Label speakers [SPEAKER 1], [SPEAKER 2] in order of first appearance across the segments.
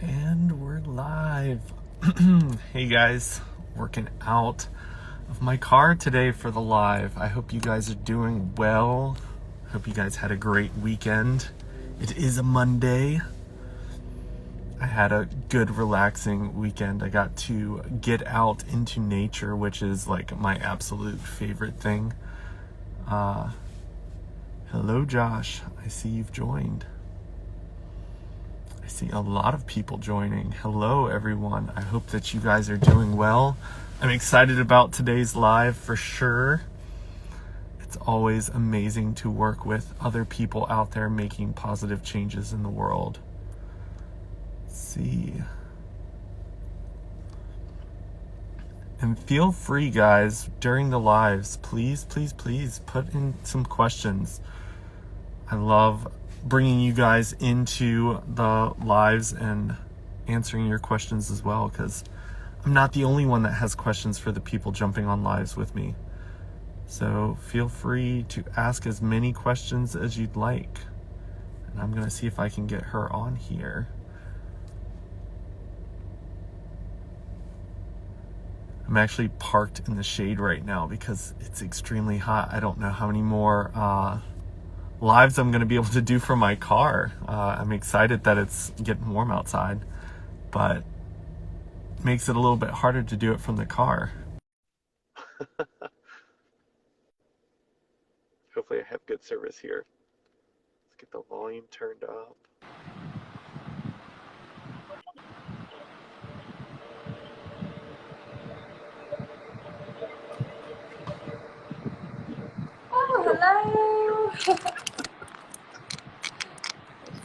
[SPEAKER 1] And we're live. Hey guys, working out of my car today for the live. I hope you guys are doing well. Hope you guys had a great weekend. It is a Monday. I had a good relaxing weekend. I got to get out into nature, which is like my absolute favorite thing. Hello Josh, I see you've joined. I see a lot of people joining. Hello, everyone. I hope that you guys are doing well. I'm excited about today's live for sure. It's always amazing to work with other people out there making positive changes in the world. Let's see. And feel free, guys, during the lives, please put in some questions. I love bringing you guys into the lives and answering your questions as well, because I'm not the only one that has questions for the people jumping on lives with me. So feel free to ask as many questions as you'd like. And I'm going to see if I can get her on here. I'm actually parked in the shade right now because it's extremely hot. I don't know how many more lives I'm going to be able to do from my car. I'm excited that it's getting warm outside, but it makes it a little bit harder to do it from the car. Hopefully I have good service here. Let's get the volume turned up.
[SPEAKER 2] Oh, hello. Let's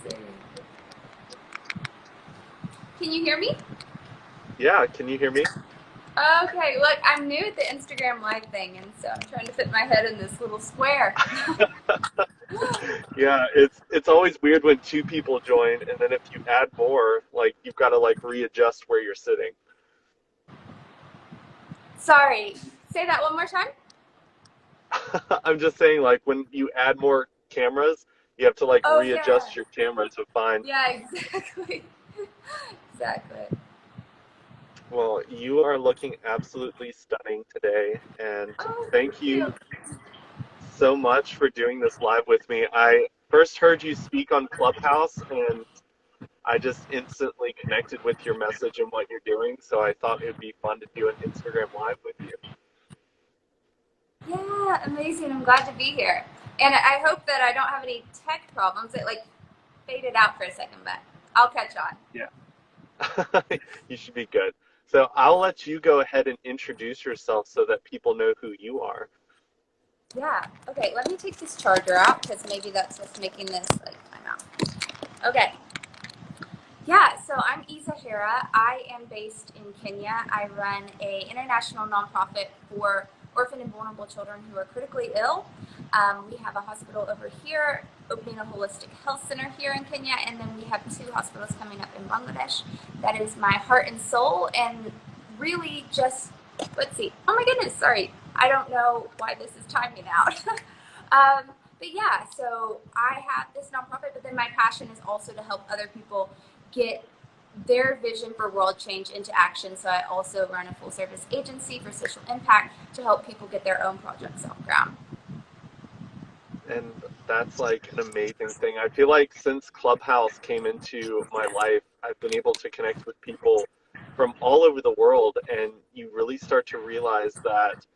[SPEAKER 2] see. Can you hear me?
[SPEAKER 1] Yeah, can you hear me?
[SPEAKER 2] Okay, look, I'm new at the Instagram Live thing, and so I'm trying to fit my head in this little square.
[SPEAKER 1] Yeah, it's always weird when two people join, and then if you add more, like you've got to like readjust where you're sitting.
[SPEAKER 2] Sorry, say that one more time.
[SPEAKER 1] I'm just saying, like when you add more cameras, you have to like
[SPEAKER 2] Oh, yeah.
[SPEAKER 1] readjust your camera to find.
[SPEAKER 2] Yeah, exactly. Exactly.
[SPEAKER 1] Well, you are looking absolutely stunning today, and
[SPEAKER 2] Oh, thank
[SPEAKER 1] thank
[SPEAKER 2] you.
[SPEAKER 1] you so much for doing this live with me. I first heard you speak on Clubhouse, and I just instantly connected with your message and what you're doing, so I thought it would be fun to do an Instagram live with you.
[SPEAKER 2] Yeah, amazing. I'm glad to be here. And I hope that I don't have any tech problems. It like faded out for a second, but I'll catch on.
[SPEAKER 1] Yeah. You should be good. So I'll let you go ahead and introduce yourself so that people know who you are.
[SPEAKER 2] Yeah. Okay, let me take this charger out because maybe that's what's making this like time out. Okay. Yeah, so I'm Isa Hira. I am based in Kenya. I run a international nonprofit for orphan and vulnerable children who are critically ill. We have a hospital over here, opening a holistic health center here in Kenya, and then we have two hospitals coming up in Bangladesh. That is my heart and soul, and really just, let's see. Oh my goodness, sorry. I don't know why this is timing out. But yeah, so I have this nonprofit, but then my passion is also to help other people get their vision for world change into action. So I also run a full service agency for social impact to help people get their own projects off ground.
[SPEAKER 1] And that's like an amazing thing. I feel like since Clubhouse came into my life, I've been able to connect with people from all over the world, and you really start to realize that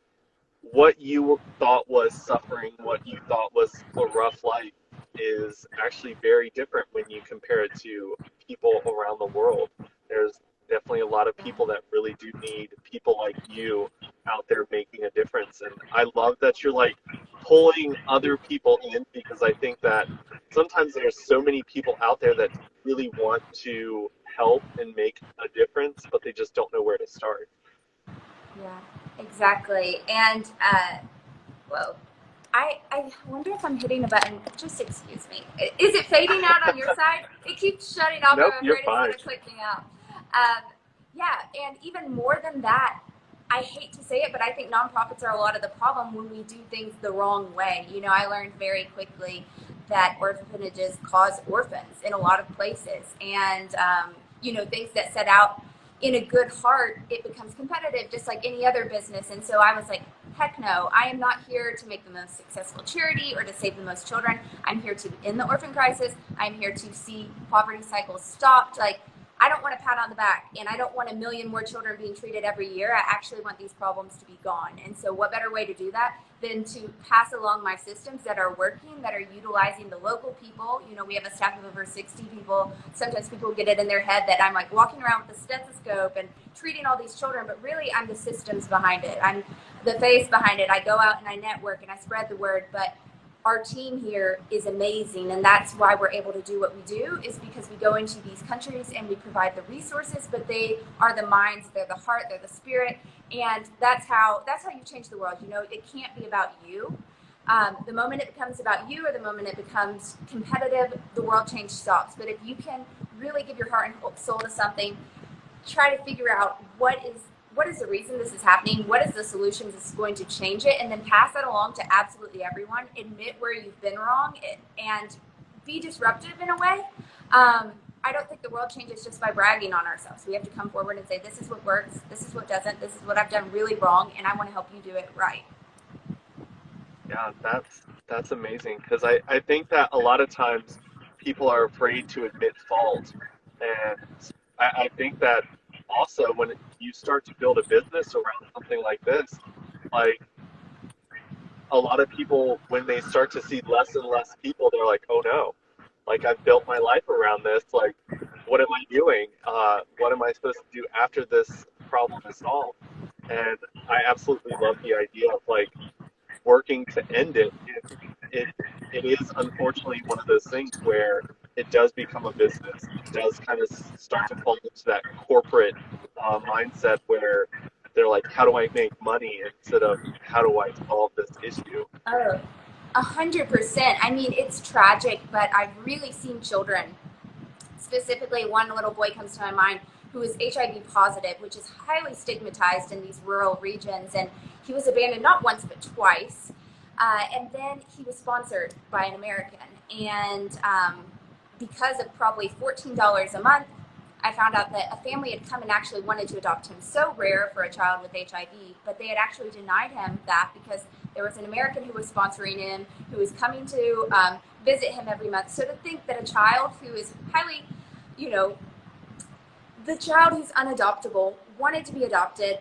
[SPEAKER 1] what you thought was suffering, what you thought was a rough life, is actually very different when you compare it to people around the world. There's definitely a lot of people that really do need people like you out there making a difference. And I love that you're like pulling other people in, because I think that sometimes there's so many people out there that really want to help and make a difference, but they just don't know where to start.
[SPEAKER 2] Yeah, exactly. And whoa, I wonder if I'm hitting a button. Just excuse me. Is it fading out on your side? It keeps shutting off.
[SPEAKER 1] Nope,
[SPEAKER 2] I'm
[SPEAKER 1] you're
[SPEAKER 2] afraid it's
[SPEAKER 1] fine.
[SPEAKER 2] going to click me out. Yeah, and even more than that, I hate to say it, but I think nonprofits are a lot of the problem when we do things the wrong way. You know, I learned very quickly that orphanages cause orphans in a lot of places. And things that set out in a good heart, it becomes competitive just like any other business. And so I was like, heck no, I am not here to make the most successful charity or to save the most children. I'm here to end the orphan crisis. I'm here to see poverty cycles stopped. Like, I don't want a pat on the back, and I don't want a million more children being treated every year. I actually want these problems to be gone. And so what better way to do that than to pass along my systems that are working, that are utilizing the local people. We have a staff of over 60 people. Sometimes people get it in their head that I'm like walking around with a stethoscope and treating all these children, but really I'm the systems behind it. I'm the face behind it. I go out and I network and I spread the word, but our team here is amazing, and that's why we're able to do what we do, is because we go into these countries and we provide the resources, but they are the minds, they're the heart, they're the spirit, and that's how you change the world. It can't be about you. The moment it becomes about you, or the moment it becomes competitive, the world change stops. But if you can really give your heart and soul to something, try to figure out what is the reason this is happening, what is the solution that's going to change it, and then pass that along to absolutely everyone. Admit where you've been wrong and be disruptive in a way. I don't think the world changes just by bragging on ourselves. We have to come forward and say, this is what works, this is what doesn't, this is what I've done really wrong, and I want to help you do it right.
[SPEAKER 1] Yeah, that's amazing, because I think that a lot of times people are afraid to admit fault. And I think that also when you start to build a business around something like this, like a lot of people, when they start to see less and less people, they're like, oh no, like I've built my life around this. Like, what am I doing? What am I supposed to do after this problem is solved? And I absolutely love the idea of like working to end it. It it is unfortunately one of those things where it does become a business. It does kind of start to fall into that corporate mindset where they're like, how do I make money instead of how do I solve this issue?
[SPEAKER 2] Oh, 100%. I mean, it's tragic, but I've really seen children, specifically one little boy comes to my mind who is HIV positive, which is highly stigmatized in these rural regions. And he was abandoned not once, but twice. And then he was sponsored by an American. And because of probably $14 a month, I found out that a family had come and actually wanted to adopt him. So rare for a child with HIV, but they had actually denied him that because there was an American who was sponsoring him, who was coming to visit him every month. So to think that a child who is highly, the child who's unadoptable wanted to be adopted,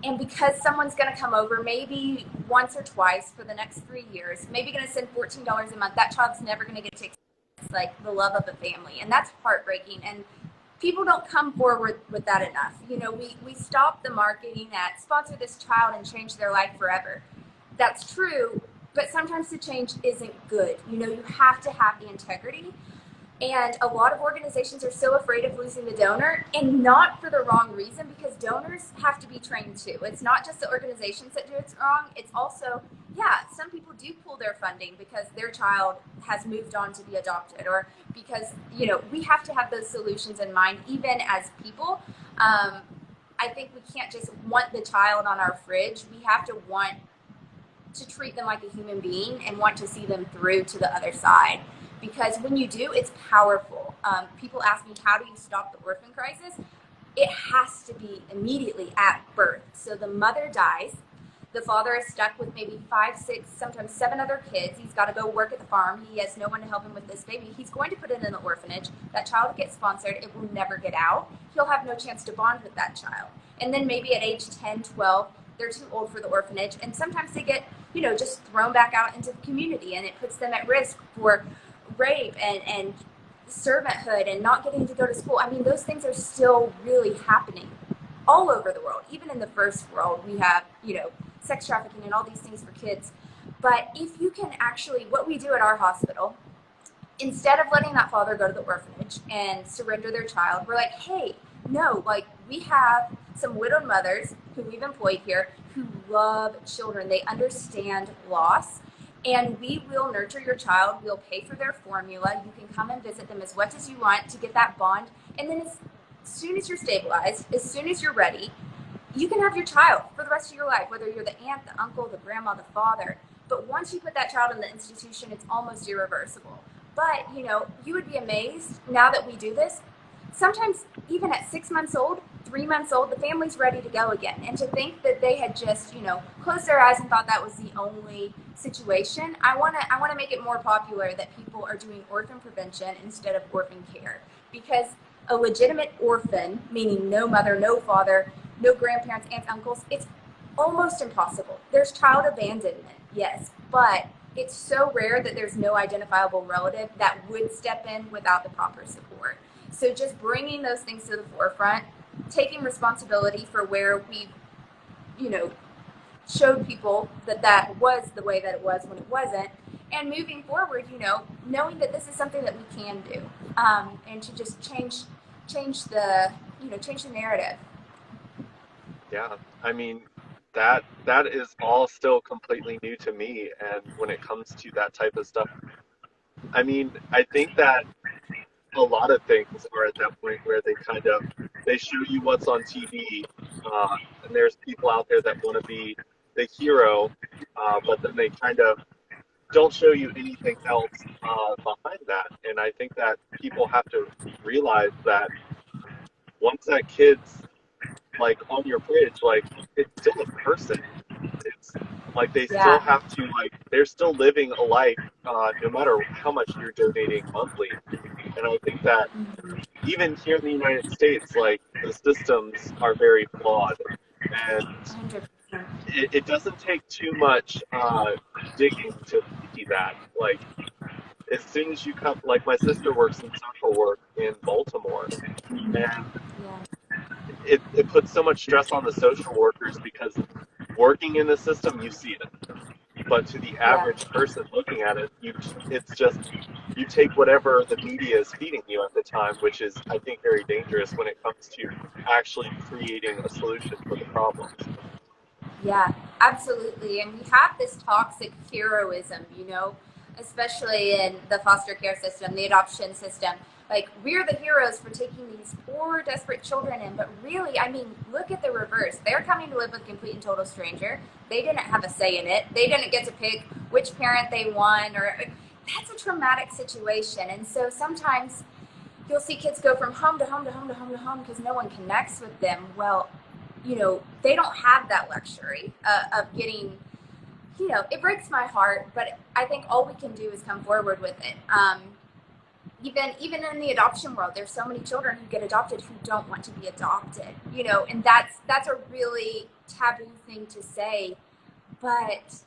[SPEAKER 2] and because someone's going to come over maybe once or twice for the next 3 years, maybe going to send $14 a month, that child's never going to get to experience like the love of a family, and that's heartbreaking. And people don't come forward with that enough. We stop the marketing at sponsor this child and change their life forever. That's true, but sometimes the change isn't good. You have to have the integrity. And a lot of organizations are so afraid of losing the donor, and not for the wrong reason, because donors have to be trained too. It's not just the organizations that do it wrong. It's also, some people do pull their funding because their child has moved on to be adopted, or because, we have to have those solutions in mind, even as people. I think we can't just want the child on our fridge. We have to want to treat them like a human being and want to see them through to the other side. Because when you do, it's powerful. People ask me, how do you stop the orphan crisis? It has to be immediately at birth. So the mother dies. The father is stuck with maybe 5, 6, sometimes 7 other kids. He's got to go work at the farm. He has no one to help him with this baby. He's going to put it in the orphanage. That child gets sponsored. It will never get out. He'll have no chance to bond with that child. And then maybe at age 10, 12, they're too old for the orphanage. And sometimes they get, just thrown back out into the community, and it puts them at risk for rape and servanthood and not getting to go to school. I mean, those things are still really happening all over the world. Even in the first world, we have, sex trafficking and all these things for kids. But if you can actually, what we do at our hospital, instead of letting that father go to the orphanage and surrender their child, we're like, hey, no, like we have some widowed mothers who we've employed here who love children. They understand loss. And we will nurture your child. We'll pay for their formula. You can come and visit them as much as you want to get that bond. And then as soon as you're stabilized, as soon as you're ready, you can have your child for the rest of your life, whether you're the aunt, the uncle, the grandma, the father. But once you put that child in the institution, it's almost irreversible. But, you would be amazed now that we do this. sometimes even at 6 months old, 3 months old, the family's ready to go again. And to think that they had just, closed their eyes and thought that was the only situation, I want to make it more popular that people are doing orphan prevention instead of orphan care. Because a legitimate orphan, meaning no mother, no father, no grandparents, aunts, uncles, it's almost impossible. There's child abandonment, yes, but it's so rare that there's no identifiable relative that would step in without the proper support. So just bringing those things to the forefront, taking responsibility for where we, you know, showed people that that was the way that it was when it wasn't, and moving forward, knowing that this is something that we can do, and to just change the, change the narrative.
[SPEAKER 1] Yeah. I mean, that is all still completely new to me. And when it comes to that type of stuff, I mean, I think that a lot of things are at that point where they show you what's on TV, and there's people out there that want to be the hero, but then they kind of don't show you anything else behind that. And I think that people have to realize that once that kid's like on your fridge, like it's still a person. It's like they still
[SPEAKER 2] Yeah.
[SPEAKER 1] have to like they're still living a life, no matter how much you're donating monthly. And I think that even here in the United States, like the systems are very flawed, and
[SPEAKER 2] 100%.
[SPEAKER 1] it doesn't take too much digging to see that. Like as soon as you come, like my sister works in social work in Baltimore, and
[SPEAKER 2] Yeah.
[SPEAKER 1] it puts so much stress on the social workers because working in the system, you see it. But to the
[SPEAKER 2] Yeah.
[SPEAKER 1] average person looking at it, it's just you take whatever the media is feeding you at the time, which is I think very dangerous when it comes to actually creating a solution for the problems.
[SPEAKER 2] Yeah, absolutely. And we have this toxic heroism, especially in the foster care system, the adoption system. Like, we're the heroes for taking these poor, desperate children in. But really, I mean, look at the reverse. They're coming to live with a complete and total stranger. They didn't have a say in it, they didn't get to pick which parent they want, or that's a traumatic situation. And so sometimes you'll see kids go from home to home to home to home to home because no one connects with them. Well, they don't have that luxury of getting, it breaks my heart, but I think all we can do is come forward with it. Even in the adoption world, there's so many children who get adopted who don't want to be adopted, and that's a really taboo thing to say, but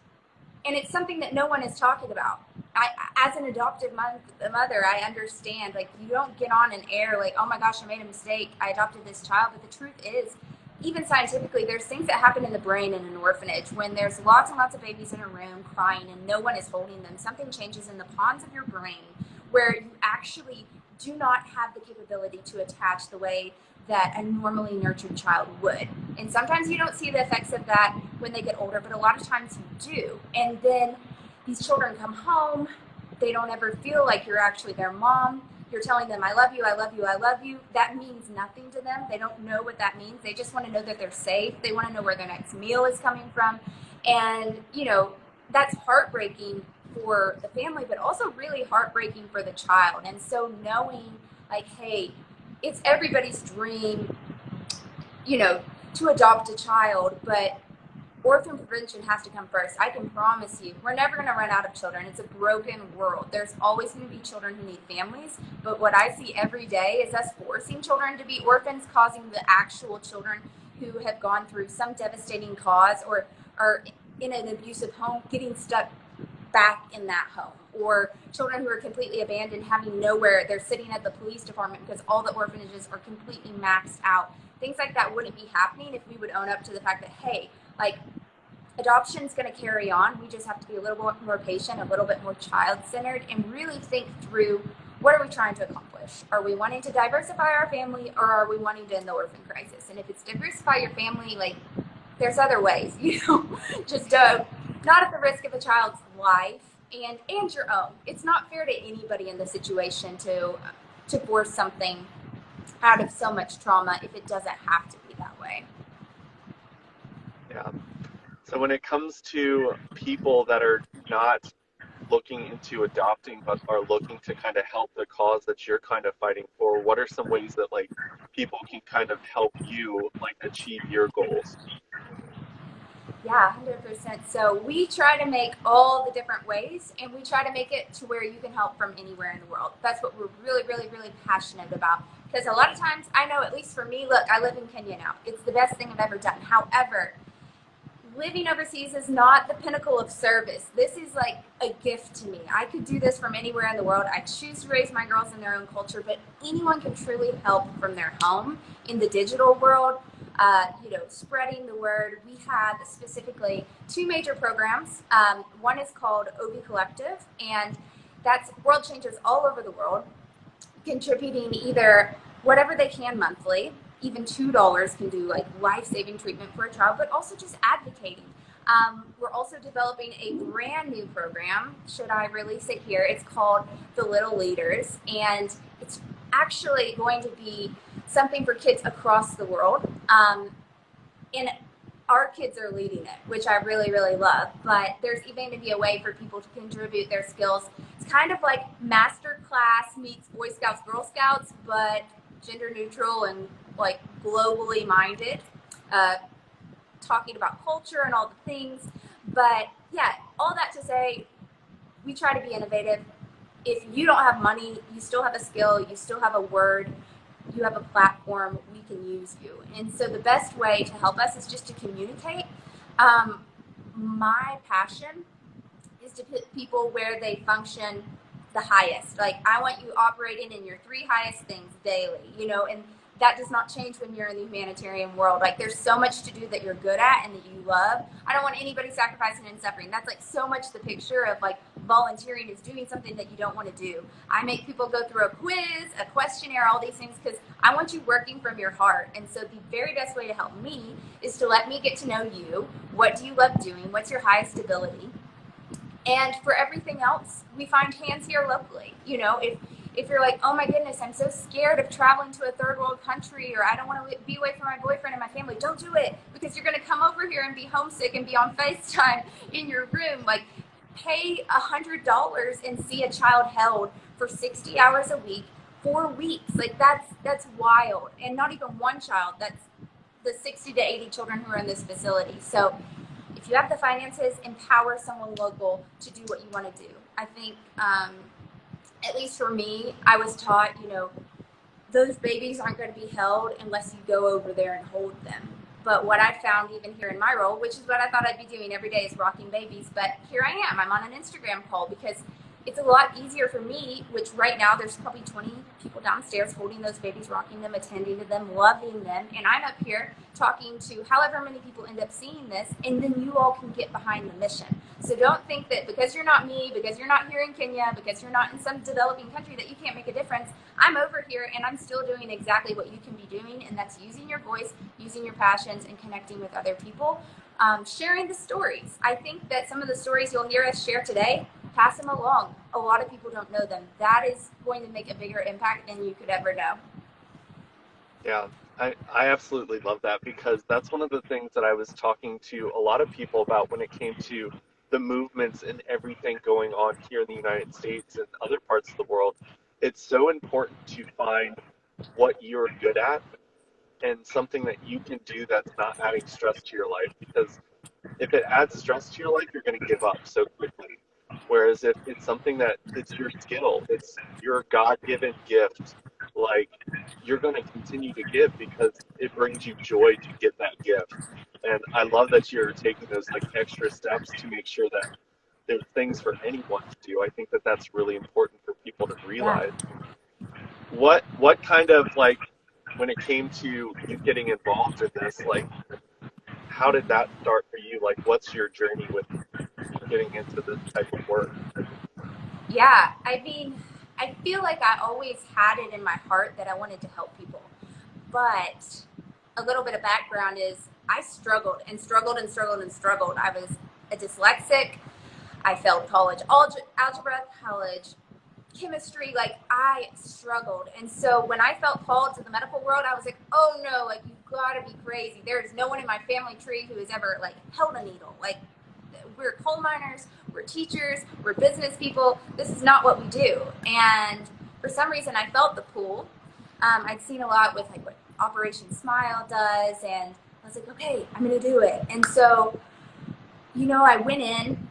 [SPEAKER 2] and it's something that no one is talking about. As an adoptive mother, I understand. Like, you don't get on an air like, "Oh my gosh, I made a mistake. I adopted this child." But the truth is, even scientifically, there's things that happen in the brain in an orphanage when there's lots and lots of babies in a room crying and no one is holding them. Something changes in the pons of your brain where you actually do not have the capability to attach the way that a normally nurtured child would. And sometimes you don't see the effects of that when they get older, but a lot of times you do. And then these children come home, they don't ever feel like you're actually their mom. You're telling them, "I love you, I love you, I love you." That means nothing to them. They don't know what that means. They just want to know that they're safe. They want to know where their next meal is coming from. And, that's heartbreaking for the family, but also really heartbreaking for the child. And so knowing, like, hey, it's everybody's dream, to adopt a child, but orphan prevention has to come first. I can promise you, we're never going to run out of children. It's a broken world. There's always going to be children who need families. But what I see every day is us forcing children to be orphans, causing the actual children who have gone through some devastating cause or are in an abusive home getting stuck back in that home. Or children who are completely abandoned, having nowhere. They're sitting at the police department because all the orphanages are completely maxed out. Things like that wouldn't be happening if we would own up to the fact that, hey, like, adoption is going to carry on. We just have to be a little bit more patient, a little bit more child-centered, and really think through, what are we trying to accomplish? Are we wanting to diversify our family, or are we wanting to end the orphan crisis? And if it's diversify your family, like, there's other ways, just not at the risk of a child's life and your own. It's not fair to anybody in the situation to force something out of so much trauma if it doesn't have to be that way.
[SPEAKER 1] Yeah. So when it comes to people that are not looking into adopting but are looking to kind of help the cause that you're kind of fighting for, what are some ways that like people can kind of help you like achieve your goals?
[SPEAKER 2] Yeah, 100%. So we try to make all the different ways, and we try to make it to where you can help from anywhere in the world. That's what we're really, really, really passionate about. Because a lot of times, I know, at least for me, look, I live in Kenya now. It's the best thing I've ever done. However, living overseas is not the pinnacle of service. This is like a gift to me. I could do this from anywhere in the world. I choose to raise my girls in their own culture, but anyone can truly help from their home in the digital world. Spreading the word. We have specifically two major programs. One is called OB Collective, and that's world changers all over the world contributing either whatever they can monthly. Even $2 can do like life-saving treatment for a child, but also just advocating. We're also developing a brand new program. Should I release it here? It's called The Little Leaders, and it's actually going to be something for kids across the world. And our kids are leading it, which I really, really love. But there's even going to be a way for people to contribute their skills. It's kind of like master class meets Boy Scouts, Girl Scouts, but gender neutral and like globally minded, talking about culture and all the things. But yeah, all that to say, we try to be innovative. If you don't have money, you still have a skill, you still have a word, you have a platform, we can use you. And so the best way to help us is just to communicate. My passion is to put people where they function the highest. Like, I want you operating in your three highest things daily, and that does not change when you're in the humanitarian world. Like, there's so much to do that you're good at and that you love. I don't want anybody sacrificing and suffering. That's like so much the picture of like volunteering is doing something that you don't want to do. I make people go through a quiz, a questionnaire, all these things, because I want you working from your heart. And so the very best way to help me is to let me get to know you. What do you love doing? What's your highest ability? And for everything else, we find hands here locally. If you're like, oh my goodness, I'm so scared of traveling to a third world country, or I don't want to be away from my boyfriend and my family, don't do it, because you're going to come over here and be homesick and be on FaceTime in your room. Like, pay $100 and see a child held for 60 hours a week, 4 weeks. Like, that's wild. And not even one child. That's the 60 to 80 children who are in this facility. So if you have the finances, empower someone local to do what you want to do. I think, at least for me, I was taught, those babies aren't going to be held unless you go over there and hold them. But what I found even here in my role, which is what I thought I'd be doing every day, is rocking babies. But here I am. I'm on an Instagram call because it's a lot easier for me, which right now there's probably 20 people downstairs holding those babies, rocking them, attending to them, loving them. And I'm up here talking to however many people end up seeing this, and then you all can get behind the mission. So don't think that because you're not me, because you're not here in Kenya, because you're not in some developing country, that you can't make a difference. I'm over here and I'm still doing exactly what you can be doing, and that's using your voice, using your passions, and connecting with other people. Sharing the stories. I think that some of the stories you'll hear us share today, pass them along. A lot of people don't know them. That is going to make a bigger impact than you could ever know.
[SPEAKER 1] Yeah, I absolutely love that because that's one of the things that I was talking to a lot of people about when it came to the movements and everything going on here in the United States and other parts of the world. It's so important to find what you're good at and something that you can do that's not adding stress to your life, because if it adds stress to your life, you're going to give up so quickly. Whereas if it's something that it's your skill, it's your God-given gift, like you're going to continue to give because it brings you joy to give that gift. And I love that you're taking those like extra steps to make sure that there's things for anyone to do. I think that that's really important for people to
[SPEAKER 2] Yeah.
[SPEAKER 1] realize. What kind of like when it came to you getting involved in this, like how did that start for you? Like what's your journey with getting into this type of work?
[SPEAKER 2] Yeah, I mean, I feel like I always had it in my heart that I wanted to help people. But a little bit of background is I struggled and struggled and struggled and struggled. I was a dyslexic. I failed college algebra, college chemistry. Like, I struggled. And so when I felt called to the medical world, I was like, oh no, like, you gotta be crazy. There is no one in my family tree who has ever like held a needle. Like, we're coal miners, we're teachers, we're business people. This is not what we do. And for some reason, I felt the pull. I'd seen a lot with like what Operation Smile does, and I was like, okay, I'm gonna do it. And so, I went in.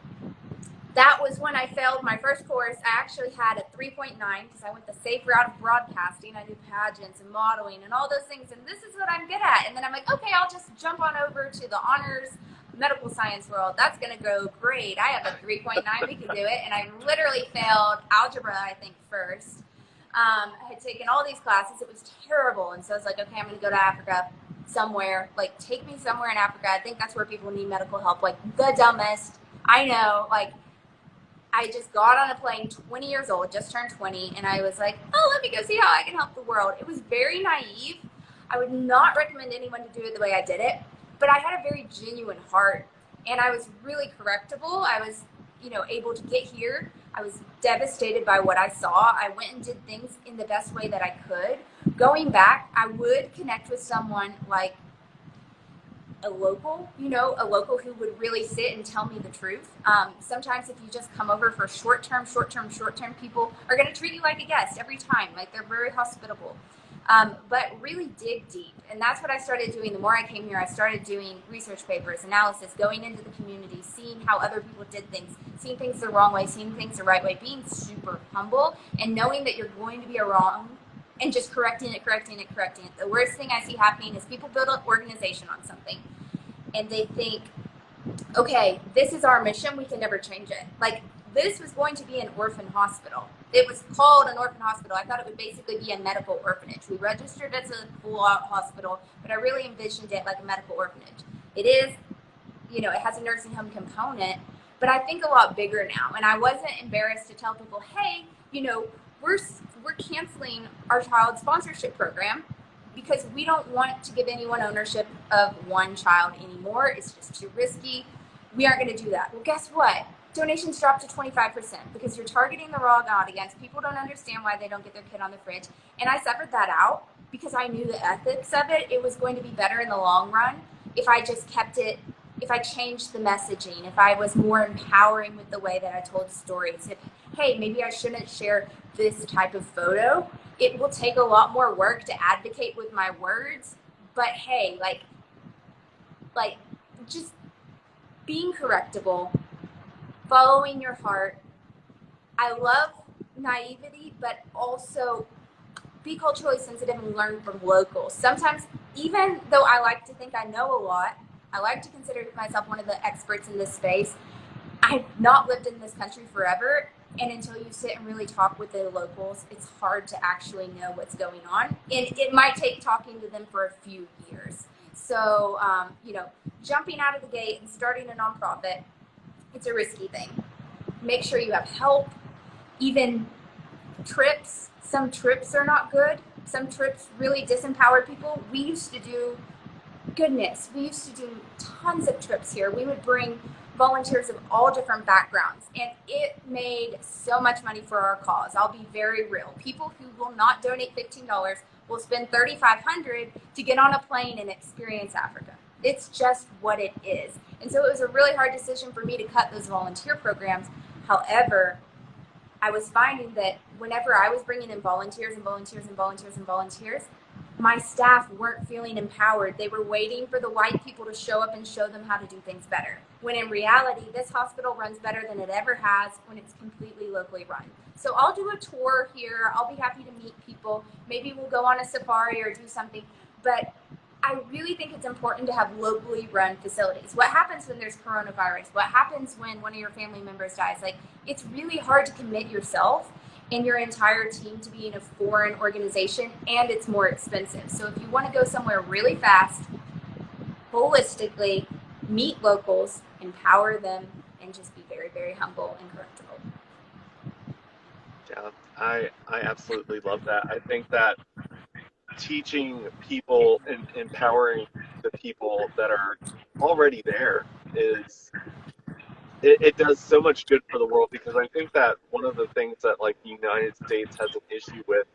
[SPEAKER 2] That was when I failed my first course. I actually had a 3.9 because I went the safe route of broadcasting. I do pageants and modeling and all those things, and this is what I'm good at. And then I'm like, okay, I'll just jump on over to the honors medical science world. That's going to go great. I have a 3.9. We can do it. And I literally failed algebra, I think, first. I had taken all these classes. It was terrible. And so I was like, okay, I'm going to go to Africa somewhere. Like, take me somewhere in Africa. I think that's where people need medical help. Like, the dumbest. I know, like, I just got on a plane, 20 years old, just turned 20, and I was like, oh, let me go see how I can help the world. It was very naive. I would not recommend anyone to do it the way I did it, but I had a very genuine heart, and I was really correctable. I was, able to get here. I was devastated by what I saw. I went and did things in the best way that I could. Going back, I would connect with someone like a local who would really sit and tell me the truth. Sometimes if you just come over for short-term, people are going to treat you like a guest every time. Like, they're very hospitable. But really dig deep. And that's what I started doing. The more I came here, I started doing research papers, analysis, going into the community, seeing how other people did things, seeing things the wrong way, seeing things the right way, being super humble and knowing that you're going to be wrong and just correcting it. The worst thing I see happening is people build an organization on something and they think, okay, this is our mission, we can never change it. Like, this was going to be an orphan hospital. It was called an orphan hospital. I thought it would basically be a medical orphanage. We registered as a full-out hospital, but I really envisioned it like a medical orphanage. It is, it has a nursing home component, but I think a lot bigger now. And I wasn't embarrassed to tell people, hey, we're canceling our child sponsorship program because we don't want to give anyone ownership of one child anymore. It's just too risky. We aren't going to do that. Well, guess what? Donations dropped to 25% because you're targeting the wrong audience. People don't understand why they don't get their kid on the fridge. And I severed that out because I knew the ethics of it. It was going to be better in the long run if I just kept it, if I changed the messaging, if I was more empowering with the way that I told stories. If, hey, maybe I shouldn't share this type of photo. It will take a lot more work to advocate with my words. But hey, like just being correctable, following your heart. I love naivety, but also be culturally sensitive and learn from locals. Sometimes, even though I like to think I know a lot, I like to consider myself one of the experts in this space. I've not lived in this country forever, and until you sit and really talk with the locals, it's hard to actually know what's going on. And it might take talking to them for a few years. So, jumping out of the gate and starting a nonprofit, it's a risky thing. Make sure you have help. Even trips, some trips are not good. Some trips really disempower people. We used to do tons of trips here. We would bring volunteers of all different backgrounds, and it made so much money for our cause. I'll be very real. People who will not donate $15 will spend $3,500 to get on a plane and experience Africa. It's just what it is. And so it was a really hard decision for me to cut those volunteer programs. However, I was finding that whenever I was bringing in volunteers, my staff weren't feeling empowered. They were waiting for the white people to show up and show them how to do things better. When in reality, this hospital runs better than it ever has when it's completely locally run. So I'll do a tour here. I'll be happy to meet people. Maybe we'll go on a safari or do something. But I really think it's important to have locally run facilities. What happens when there's coronavirus? What happens when one of your family members dies? Like, it's really hard to commit yourself and your entire team to be in a foreign organization, and it's more expensive. So if you want to go somewhere really fast, holistically, meet locals, empower them, and just be very, very humble and correctable.
[SPEAKER 1] Yeah, I absolutely love that. I think that teaching people and empowering the people that are already there is it does so much good for the world, because I think that one of the things that like the United States has an issue with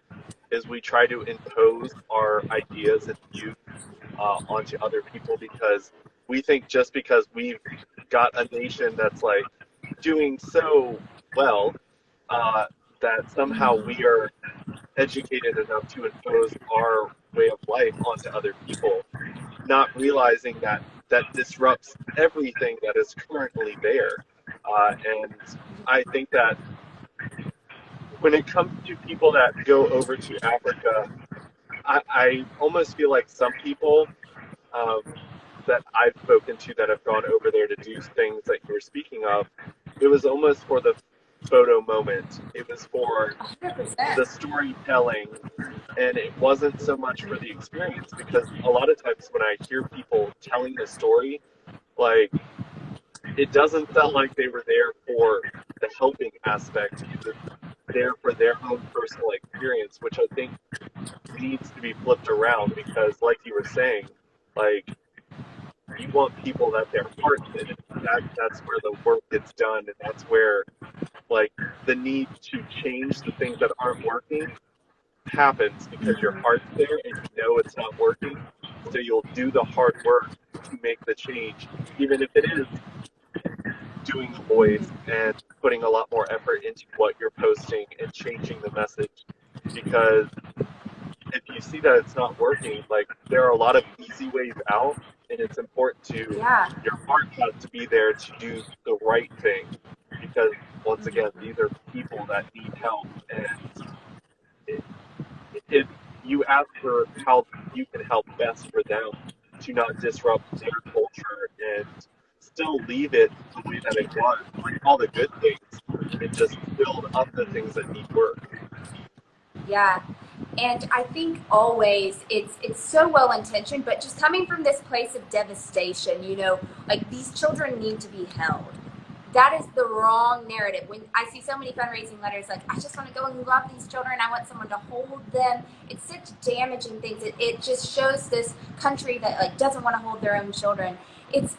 [SPEAKER 1] is we try to impose our ideas and views onto other people, because we think just because we've got a nation that's like doing so well uh, that somehow we are educated enough to impose our way of life onto other people, not realizing that that disrupts everything that is currently there. And I think that when it comes to people that go over to Africa, I almost feel like some people um, that I've spoken to that have gone over there to do things that you were speaking of, it was almost for the photo moment. It was for
[SPEAKER 2] 100%.
[SPEAKER 1] the storytelling, and it wasn't so much for the experience because a lot of times when I hear people telling the story, like it doesn't sound like they were there for the helping aspect. It was there for their own personal experience, which I think needs to be flipped around because, like you were saying, like you want people that their heart's in it. That's where the work gets done, and that's where like the need to change the things that aren't working happens because your heart's there and you know it's not working. So you'll do the hard work to make the change, even if it is doing a voice and putting a lot more effort into what you're posting and changing the message. Because if you see that it's not working, like there are a lot of easy ways out, and it's important to
[SPEAKER 2] Yeah.
[SPEAKER 1] your heart has to be there to do the right thing. Because once again, these are people that need help, and if you ask for how you can help best for them to not disrupt their culture and still leave it the way that it was, like all the good things, and just build up the things that need work.
[SPEAKER 2] Yeah. And I think always it's so well intentioned, but just coming from this place of devastation, like these children need to be held. That is the wrong narrative. When I see so many fundraising letters, like I just want to go and love these children, I want someone to hold them. It's such damaging things. It just shows this country that like doesn't want to hold their own children. It's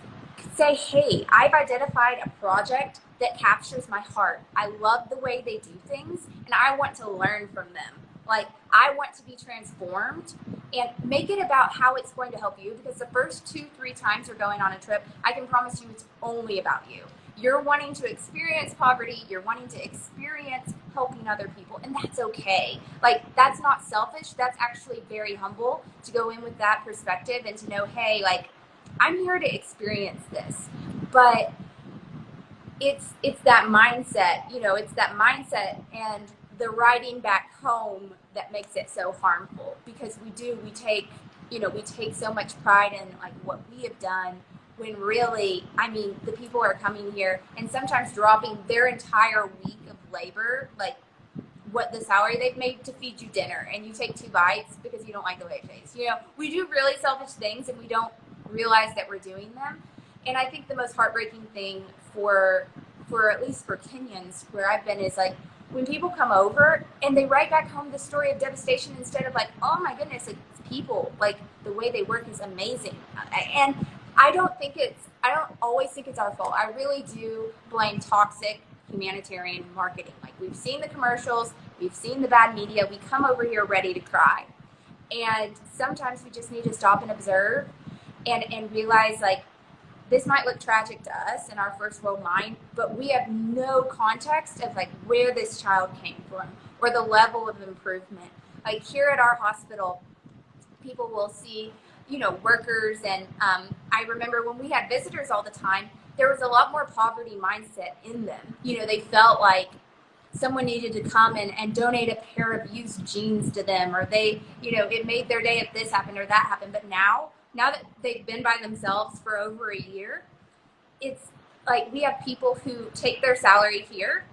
[SPEAKER 2] say, hey, I've identified a project that captures my heart. I love the way they do things, and I want to learn from them. Like, I want to be transformed and make it about how it's going to help you, because the first 2-3 times you're going on a trip, I can promise you it's only about you. You're wanting to experience poverty, you're wanting to experience helping other people, and that's okay. Like, that's not selfish, that's actually very humble to go in with that perspective and to know, hey, like, I'm here to experience this. But it's that mindset, it's that mindset and the writing back home that makes it so harmful, because we take so much pride in like what we have done, when really, I mean, the people are coming here and sometimes dropping their entire week of labor, like what the salary they've made to feed you dinner, and you take 2 bites because you don't like the way it tastes. We do really selfish things and we don't realize that we're doing them. And I think the most heartbreaking thing for at least for Kenyans where I've been is like when people come over and they write back home the story of devastation instead of like, oh my goodness, it's people, like the way they work is amazing. And I don't always think it's our fault. I really do blame toxic humanitarian marketing. Like, we've seen the commercials, we've seen the bad media, we come over here ready to cry. And sometimes we just need to stop and observe and realize, like, this might look tragic to us in our first world mind, but we have no context of like where this child came from or the level of improvement. Like, here at our hospital, people will see, workers, and I remember when we had visitors all the time, there was a lot more poverty mindset in them. They felt like someone needed to come and donate a pair of used jeans to them, or they, it made their day if this happened or that happened. But now that they've been by themselves for over a year, it's like we have people who take their salary here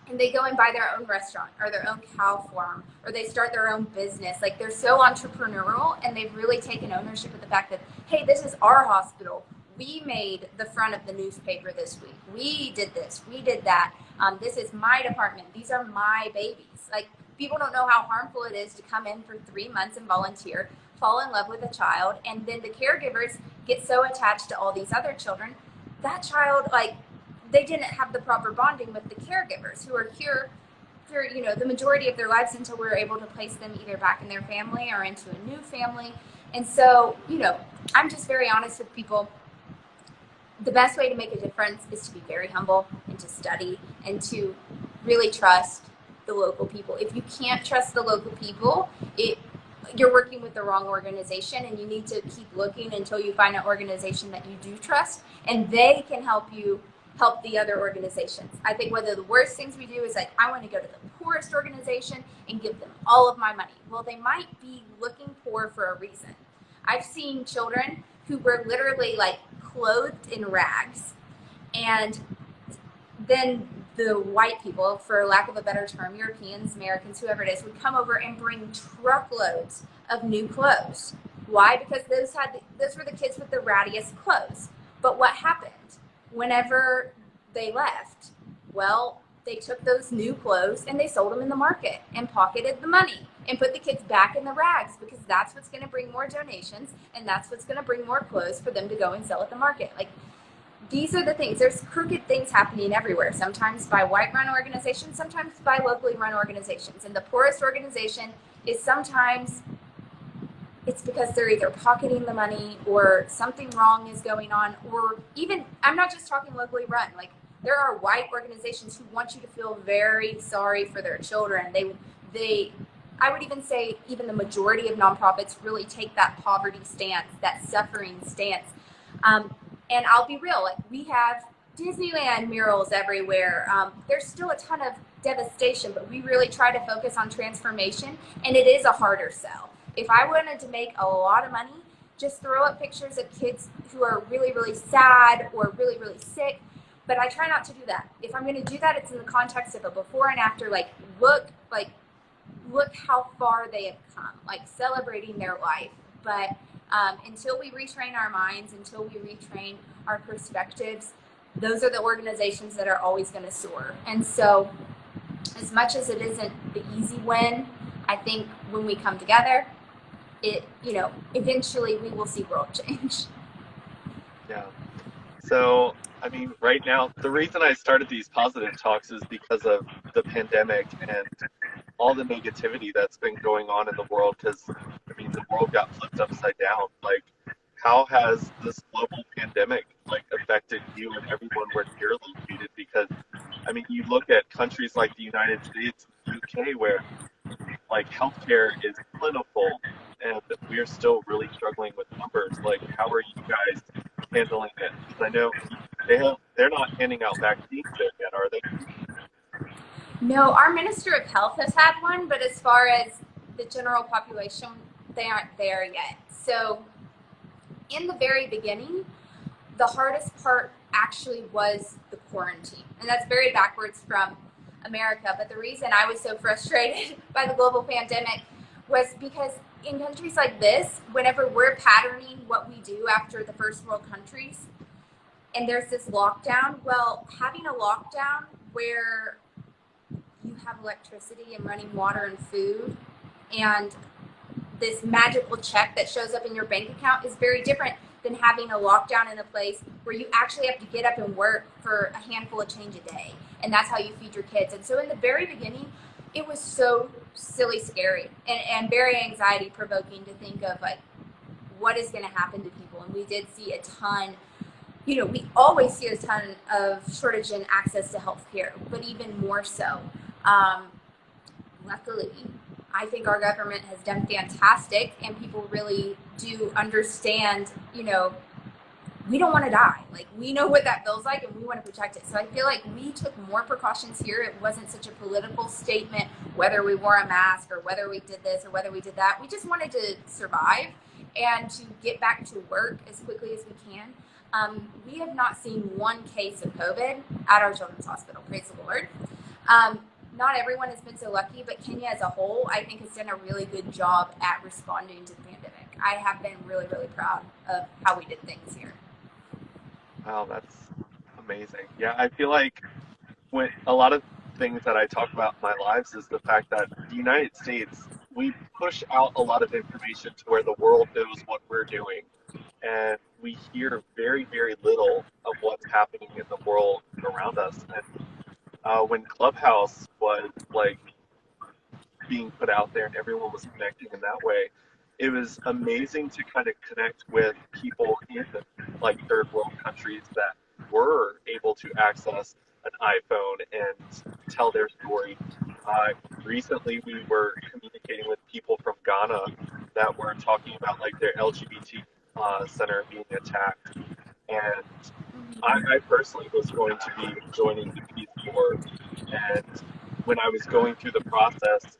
[SPEAKER 2] and they go and buy their own restaurant or their own cow farm, or they start their own business. Like, they're so entrepreneurial, and they've really taken ownership of the fact that, hey, this is our hospital. We made the front of the newspaper this week. We did this. We did that. This is my department. These are my babies. Like, people don't know how harmful it is to come in for 3 months and volunteer, fall in love with a child, and then the caregivers get so attached to all these other children. That child, like, they didn't have the proper bonding with the caregivers who are here for, the majority of their lives until we're able to place them either back in their family or into a new family. And so, I'm just very honest with people. the best way to make a difference is to be very humble and to study and to really trust the local people. If you can't trust the local people, you're working with the wrong organization, and you need to keep looking until you find an organization that you do trust, and they can help you help the other organizations. I think one of the worst things we do is like, I want to go to the poorest organization and give them all of my money. Well, they might be looking poor for a reason. I've seen children who were literally like clothed in rags, and then the white people, for lack of a better term, Europeans, Americans, whoever it is, would come over and bring truckloads of new clothes. Why? Because those were the kids with the rattiest clothes. But what happened whenever they left? Well, they took those new clothes and they sold them in the market and pocketed the money and put the kids back in the rags, because that's what's going to bring more donations, and that's what's going to bring more clothes for them to go and sell at the market. Like, these are the things. There's crooked things happening everywhere, sometimes by white-run organizations, sometimes by locally run organizations. And the poorest organization is sometimes it's because they're either pocketing the money or something wrong is going on, or even, I'm not just talking locally run, like there are white organizations who want you to feel very sorry for their children. I would even say even the majority of nonprofits really take that poverty stance, that suffering stance. And I'll be real, like we have Disneyland murals everywhere. There's still a ton of devastation, but we really try to focus on transformation, and it is a harder sell. If I wanted to make a lot of money, just throw up pictures of kids who are really, really sad or really, really sick. But I try not to do that. If I'm going to do that, it's in the context of a before and after. Look how far they have come, like celebrating their life. But until we retrain our minds, until we retrain our perspectives, those are the organizations that are always going to soar. And so, as much as it isn't the easy win, I think when we come together, eventually we will see world change.
[SPEAKER 1] Yeah. So, I mean, right now, the reason I started these positive talks is because of the pandemic and all the negativity that's been going on in the world. Because, I mean, the world got flipped upside down. Like, how has this global pandemic like affected you and everyone where you're located? Because, I mean, you look at countries like the United States and the UK where like healthcare is plentiful, and we're still really struggling with numbers. Like, how are you guys handling it? Because I know they're not handing out vaccines there yet, are they?
[SPEAKER 2] No, our Minister of Health has had one, but as far as the general population, they aren't there yet. So, in the very beginning, the hardest part actually was the quarantine. And that's very backwards from America. But the reason I was so frustrated by the global pandemic was because in countries like this, whenever we're patterning what we do after the first world countries, and there's this lockdown, well, having a lockdown where you have electricity and running water and food and this magical check that shows up in your bank account is very different than having a lockdown in a place where you actually have to get up and work for a handful of change a day. And that's how you feed your kids. And so in the very beginning, it was so silly scary and very anxiety provoking to think of like what is going to happen to people. And we did see a ton, we always see a ton of shortage in access to healthcare, but even more so. Luckily, I think our government has done fantastic, and people really do understand, we don't want to die. Like, we know what that feels like, and we want to protect it. So I feel like we took more precautions here. It wasn't such a political statement, whether we wore a mask or whether we did this or whether we did that. We just wanted to survive and to get back to work as quickly as we can. We have not seen one case of COVID at our children's hospital. Praise the Lord. Not everyone has been so lucky, but Kenya as a whole, I think, has done a really good job at responding to the pandemic. I have been really, really proud of how we did things here.
[SPEAKER 1] Wow, that's amazing. Yeah, I feel like when a lot of things that I talk about in my lives is the fact that the United States, we push out a lot of information to where the world knows what we're doing, and we hear very, very little of what's happening in the world around us. And when Clubhouse was like being put out there and everyone was connecting in that way, it was amazing to kind of connect with people in like third world countries that were able to access an iPhone and tell their story. Uh, Recently, we were communicating with people from Ghana that were talking about like their LGBT center being attacked, and I personally was going to be joining the Peace Corps, and when I was going through the process,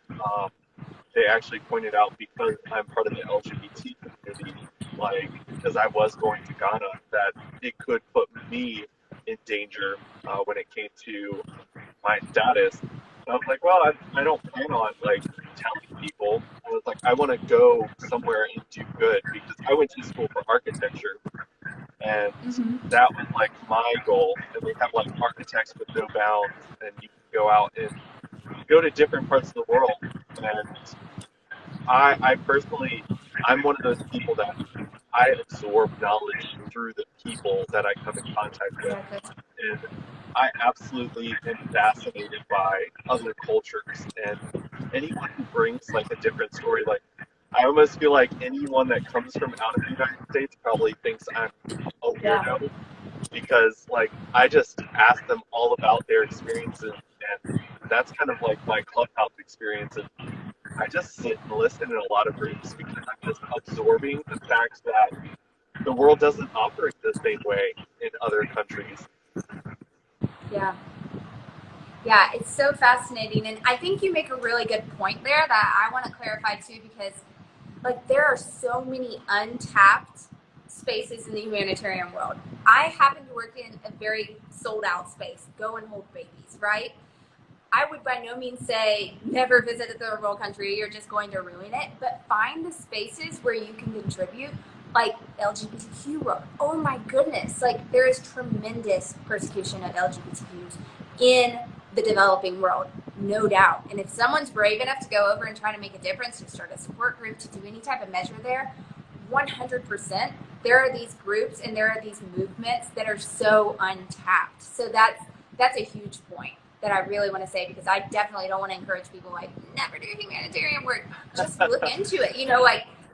[SPEAKER 1] they actually pointed out because I'm part of the LGBT community, like because I was going to Ghana, that it could put me in danger when it came to my status. And I was like, well, I don't plan on like telling people. I was like, I want to go somewhere and do good because I went to school for architecture, and
[SPEAKER 2] Mm-hmm.
[SPEAKER 1] that was like my goal. And they have like architects with no bounds, and you can go out and go to different parts of the world. And I personally, I'm one of those people that I absorb knowledge through the people that I come in contact with.
[SPEAKER 2] Exactly.
[SPEAKER 1] And I absolutely am fascinated by other cultures and anyone who brings like a different story. Like, I almost feel like anyone that comes from out of the United States probably thinks I'm a
[SPEAKER 2] Yeah.
[SPEAKER 1] weirdo because, like, I just ask them all about their experiences, and that's kind of like my clubhouse experience. And I just sit and listen in a lot of rooms because I'm just absorbing the fact that the world doesn't operate the same way in other countries.
[SPEAKER 2] Yeah. Yeah, it's so fascinating. And I think you make a really good point there that I want to clarify too, because like there are so many untapped spaces in the humanitarian world. I happen to work in a very sold out space, go and hold babies, right? I would by no means say never visit a third world country, you're just going to ruin it, but find the spaces where you can contribute, like LGBTQ world. Oh my goodness, like there is tremendous persecution of LGBTQs in the developing world, no doubt. And if someone's brave enough to go over and try to make a difference, to start a support group, to do any type of measure there, 100%, there are these groups and there are these movements that are so untapped. So that's a huge point that I really want to say, because I definitely don't want to encourage people like never do humanitarian work. Just look into it,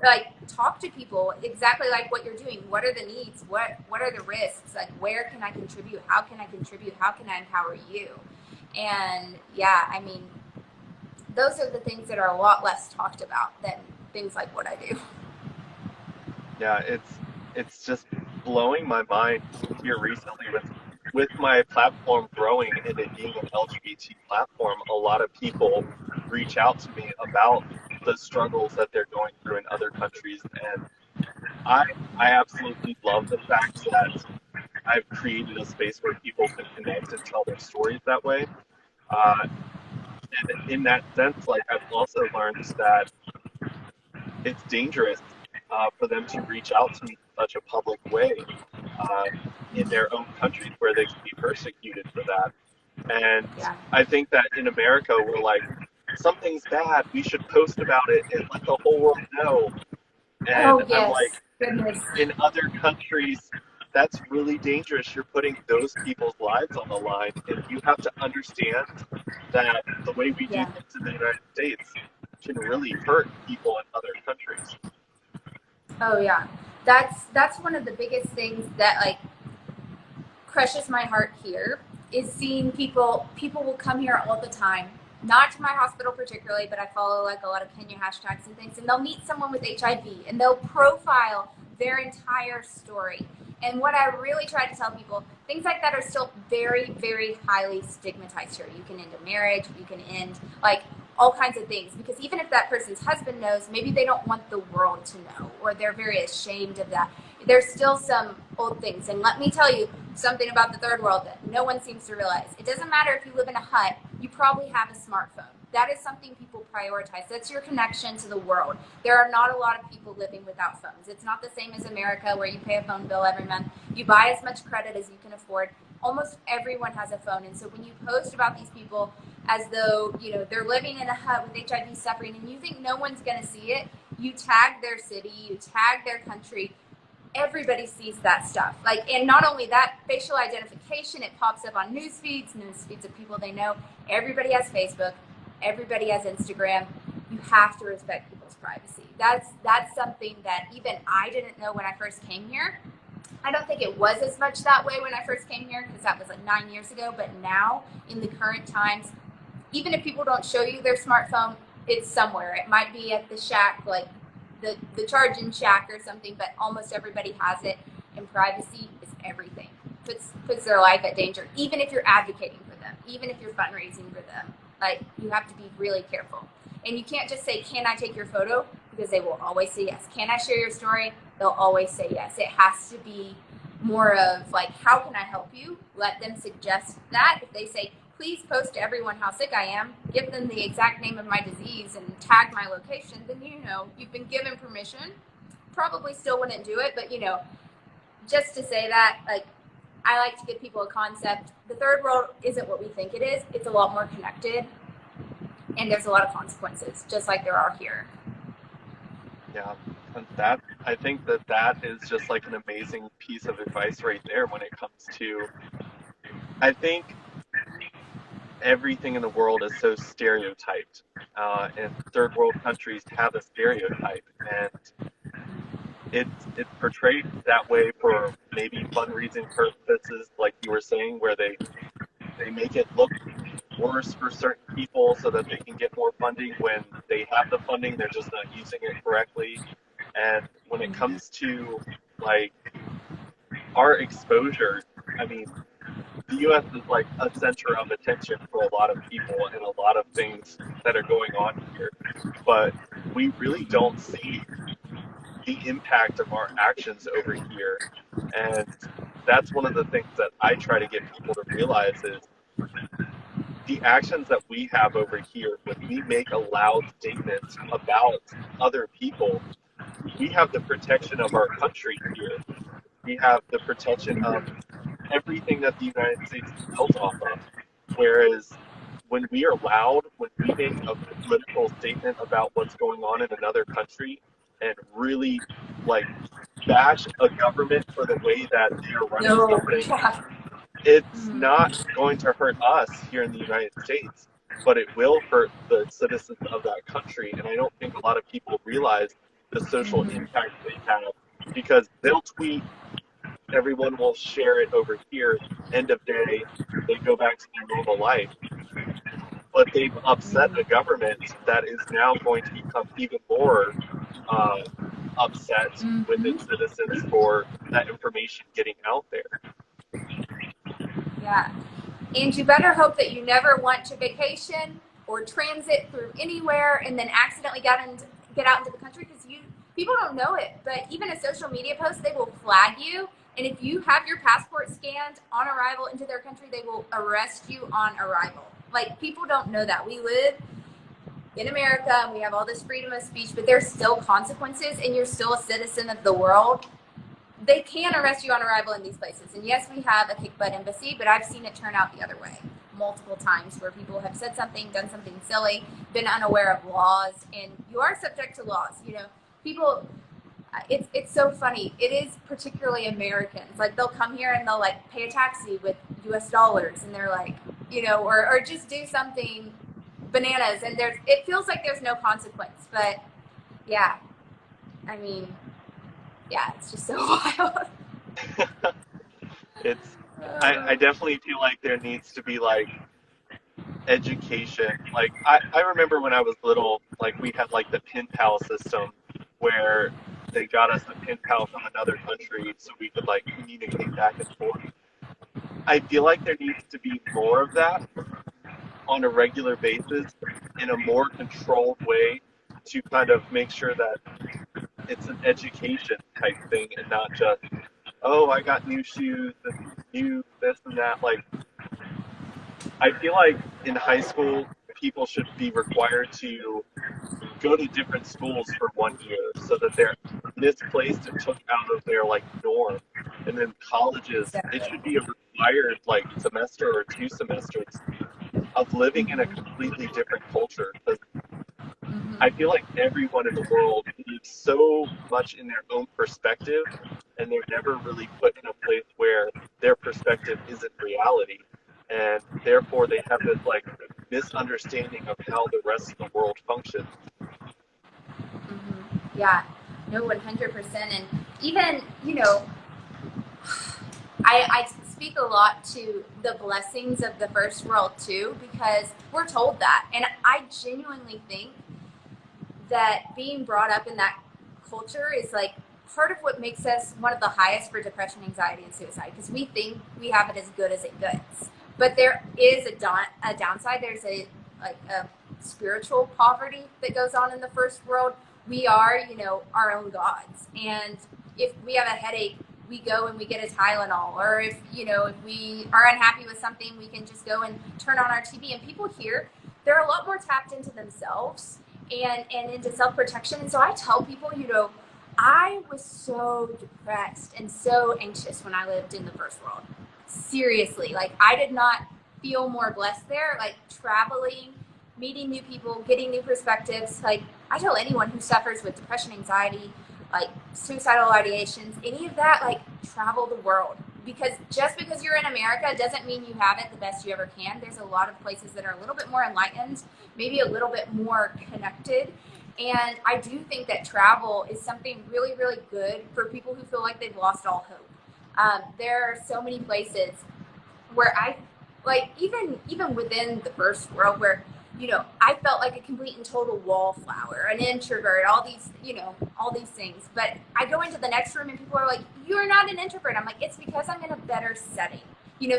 [SPEAKER 2] like talk to people exactly like what you're doing. What are the needs? What are the risks? Like where can I contribute? How can I contribute? How can I empower you? And yeah, I mean, those are the things that are a lot less talked about than things like what I do.
[SPEAKER 1] Yeah, it's just blowing my mind here recently with my platform growing and it being an LGBT platform. A lot of people reach out to me about the struggles that they're going through in other countries, and I I absolutely love the fact that I've created a space where people can connect and tell their stories that way. Uh, and in that sense, like I've also learned that it's dangerous for them to reach out to me in such a public way uh, in their own countries where they can be persecuted for that. And
[SPEAKER 2] Yeah.
[SPEAKER 1] I think that in America, we're like, something's bad, we should post about it and let the whole world know. And
[SPEAKER 2] Oh
[SPEAKER 1] I'm
[SPEAKER 2] yes,
[SPEAKER 1] like,
[SPEAKER 2] goodness.
[SPEAKER 1] in other countries, that's really dangerous. You're putting those people's lives on the line, and you have to understand that the way we do
[SPEAKER 2] Yeah.
[SPEAKER 1] things in the United States can really hurt people in other countries.
[SPEAKER 2] Oh yeah. That's one of the biggest things that like crushes my heart here is seeing people will come here all the time, not to my hospital particularly, but I follow like a lot of Kenya hashtags and things, and they'll meet someone with HIV and they'll profile their entire story. And what I really try to tell people, things like that are still very, very highly stigmatized here. You can end a marriage, you can end like all kinds of things, because even if that person's husband knows, maybe they don't want the world to know, or they're very ashamed of that. There's still some old things. And let me tell you something about the third world that no one seems to realize. It doesn't matter if you live in a hut, you probably have a smartphone. That is something people prioritize. That's your connection to the world. There are not a lot of people living without phones. It's not the same as America where you pay a phone bill every month. You buy as much credit as you can afford. Almost everyone has a phone. And so when you post about these people as though, they're living in a hut with HIV suffering and you think no one's going to see it, you tag their city, you tag their country, everybody sees that stuff. Like, and not only that, facial identification, it pops up on news feeds of people they know. Everybody has Facebook. Everybody has Instagram. You have to respect people's people's privacy. That's something that even I didn't know when I first came here. I don't think it was as much that way when I first came here because that was like 9 years ago. But now, in the current times, even if people don't show you their smartphone, it's somewhere. It might be at the shack, like the charging shack or something, but almost everybody has it. And privacy is everything. Puts their life at danger, even if you're advocating for them, even if you're fundraising for them. Like, you have to be really careful. And you can't just say, can I take your photo? Because they will always say yes. Can I share your story? They'll always say yes. It has to be more of like, how can I help you? Let them suggest that. If they say, please post to everyone how sick I am, give them the exact name of my disease and tag my location, then you've been given permission. Probably still wouldn't do it, but just to say that, like, I like to give people a concept. The third world isn't what we think it is. It's a lot more connected, and there's a lot of consequences, just like there are here.
[SPEAKER 1] Yeah, and I think that is just like an amazing piece of advice right there when it comes to, I think everything in the world is so stereotyped, and third world countries have a stereotype, and it's portrayed that way for maybe fundraising purposes, like you were saying, where they make it look worse for certain people so that they can get more funding. When they have the funding, they're just not using it correctly. And when it comes to like our exposure, I mean, the U.S. is like a center of attention for a lot of people and a lot of things that are going on here, but we really don't see the impact of our actions over here. And that's one of the things that I try to get people to realize is the actions that we have over here, when we make a loud statement about other people, we have the protection of our country here. We have the protection of everything that the United States is built off of. Whereas when we are loud, when we make a political statement about what's going on in another country and really like bash a government for the way that they are running
[SPEAKER 2] No,
[SPEAKER 1] something,
[SPEAKER 2] yeah.
[SPEAKER 1] it's not going to hurt us here in the United States, but it will hurt the citizens of that country. And I don't think a lot of people realize the social impact they have, because they'll tweet, everyone will share it over here, end of day, they go back to their normal life. But they've upset a government that is now going to become even more uh, upset with its citizens for that information getting out there.
[SPEAKER 2] Yeah. And you better hope that you never want to vacation or transit through anywhere and then accidentally get out into the country, because people don't know it, but even a social media post, they will flag you. And if you have your passport scanned on arrival into their country, they will arrest you on arrival. Like, people don't know that. We live in America and we have all this freedom of speech, but there's still consequences, and you're still a citizen of the world. They can arrest you on arrival in these places. And yes, we have a kick butt embassy, but I've seen it turn out the other way multiple times, where people have said something, done something silly, been unaware of laws, and you are subject to laws. People, it's so funny. It is particularly Americans. Like, they'll come here and they'll like pay a taxi with US dollars, and they're like, or just do something bananas, and it feels like there's no consequence. But yeah, I mean, yeah, it's just so wild.
[SPEAKER 1] It's I definitely feel like there needs to be like education. Like I remember when I was little, like we had like the pen pal system where they got us a pen pal from another country so we could like communicate back and forth. I feel like there needs to be more of that on a regular basis in a more controlled way, to kind of make sure that it's an education type thing and not just, oh, I got new shoes and new this and that. Like, I feel like in high school, people should be required to go to different schools for 1 year so that they're misplaced and took out of their like norm. And then colleges, it
[SPEAKER 2] Exactly.
[SPEAKER 1] should be a required like semester or 2 semesters of living in a completely different culture. Because I feel like everyone in the world lives so much in their own perspective, and they're never really put in a place where their perspective isn't reality. And therefore, they have this like misunderstanding of how the rest of the world functions.
[SPEAKER 2] Yeah, no, 100%. And even, I speak a lot to the blessings of the first world too, because we're told that. And I genuinely think that being brought up in that culture is like part of what makes us one of the highest for depression, anxiety, and suicide, because we think we have it as good as it gets. But there is a downside. There's a spiritual poverty that goes on in the first world. We are, our own gods. And if we have a headache, we go and we get a Tylenol. Or if we are unhappy with something, we can just go and turn on our TV. And people here, they're a lot more tapped into themselves and into self-protection. And so I tell people, I was so depressed and so anxious when I lived in the first world. Seriously, like I did not feel more blessed there. Like traveling, meeting new people, getting new perspectives. Like I tell anyone who suffers with depression, anxiety, like suicidal ideations, any of that, like travel the world. Because just because you're in America doesn't mean you have it the best you ever can. There's a lot of places that are a little bit more enlightened, maybe a little bit more connected. And I do think that travel is something really, really good for people who feel like they've lost all hope. There are so many places where I, like, even within the first world, where I felt like a complete and total wallflower, an introvert, all these things. But I go into the next room and people are like, "You're not an introvert." I'm like, "It's because I'm in a better setting."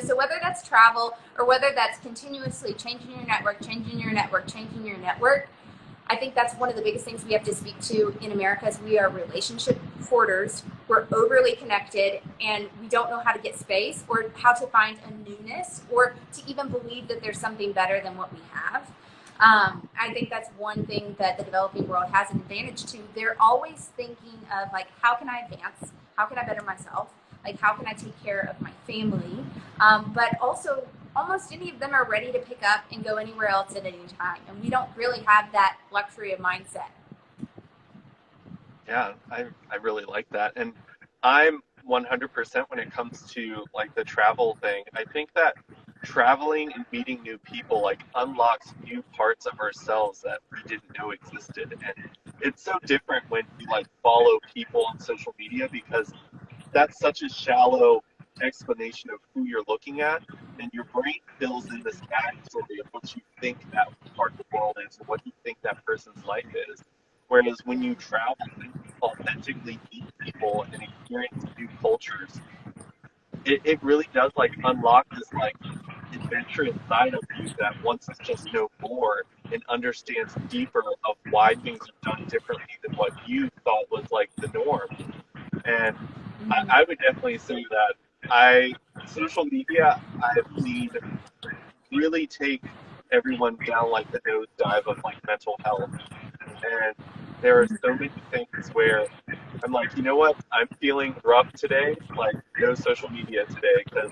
[SPEAKER 2] So whether that's travel or whether that's continuously changing your network, I think that's one of the biggest things we have to speak to in America is we are relationship hoarders. We're overly connected and we don't know how to get space or how to find a newness or to even believe that there's something better than what we have. I think that's one thing that the developing world has an advantage to. They're always thinking of like, how can I advance? How can I better myself? Like, how can I take care of my family? But also, almost any of them are ready to pick up and go anywhere else at any time. And we don't really have that luxury of mindset.
[SPEAKER 1] Yeah, I really like that. And I'm 100% when it comes to like the travel thing. I think that traveling and meeting new people like unlocks new parts of ourselves that we didn't know existed. And it's so different when you like follow people on social media because that's such a shallow explanation of who you're looking at, and your brain fills in this backstory of what you think that part of the world is and what you think that person's life is. Whereas when you travel and authentically meet people and experience new cultures, it really does like unlock this like adventurous side of you that wants to just know more and understands deeper of why things are done differently than what you thought was like the norm. And I would definitely say that social media I've seen really take everyone down like the nosedive of like mental health. And there are so many things where I'm like, you know what? I'm feeling rough today. Like, no social media today because